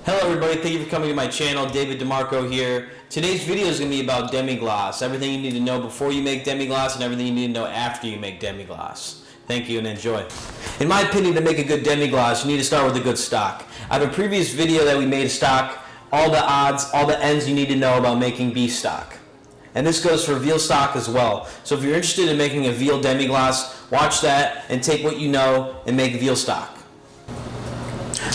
Hello everybody, thank you for coming to my channel. David DeMarco here. Today's video is going to be about demi glace. Everything you need to know before you make demi glace and everything you need to know after you make demi glace. Thank you and enjoy. In my opinion, to make a good demi glace, you need to start with a good stock. I have a previous video that we made a stock, all the odds, all the ends you need to know about making beef stock. And this goes for veal stock as well. So if you're interested in making a veal demi glace, watch that and take what you know and make veal stock.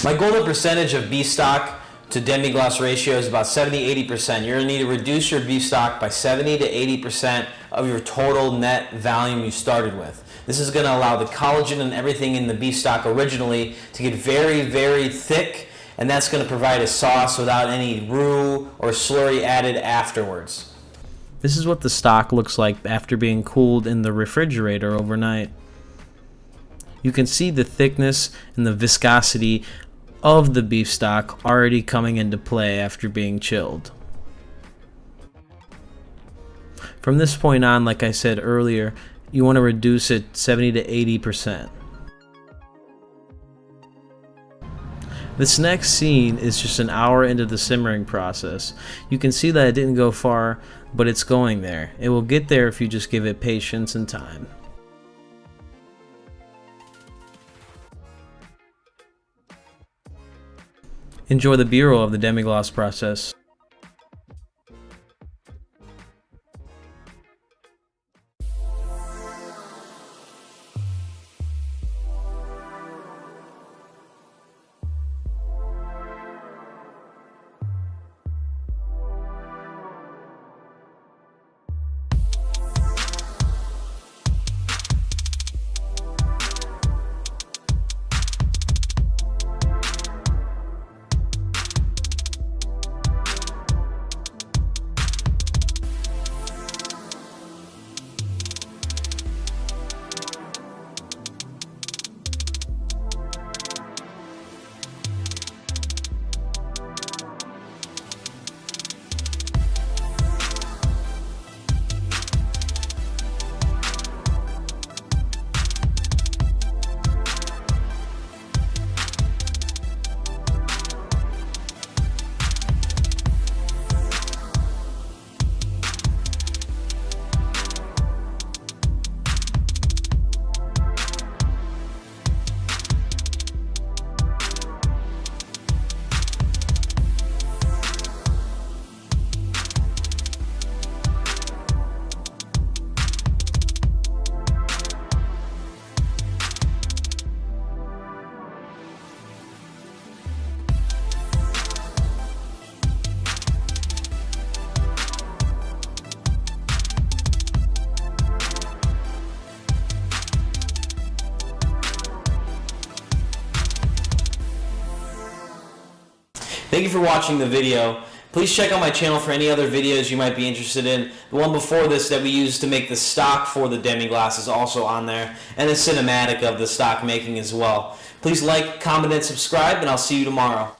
My golden percentage of beef stock to demi glace ratio is about 70-80%. You're going to need to reduce your beef stock by 70 to 80% of your total net volume you started with. This is going to allow the collagen and everything in the beef stock originally to get very, very thick, and that's going to provide a sauce without any roux or slurry added afterwards. This is what the stock looks like after being cooled in the refrigerator overnight. You can see the thickness and the viscosity of the beef stock already coming into play after being chilled. From this point on, like I said earlier, you want to reduce it 70 to 80%. This next scene is just an hour into the simmering process. You can see that it didn't go far, but it's going there. It will get there if you just give it patience and time. Enjoy the B-roll of the demi glace process. Thank you for watching the video. Please check out my channel for any other videos you might be interested in. The one before this that we used to make the stock for the demi glace is also on there, and a cinematic of the stock making as well. Please like, comment, and subscribe, and I'll see you tomorrow.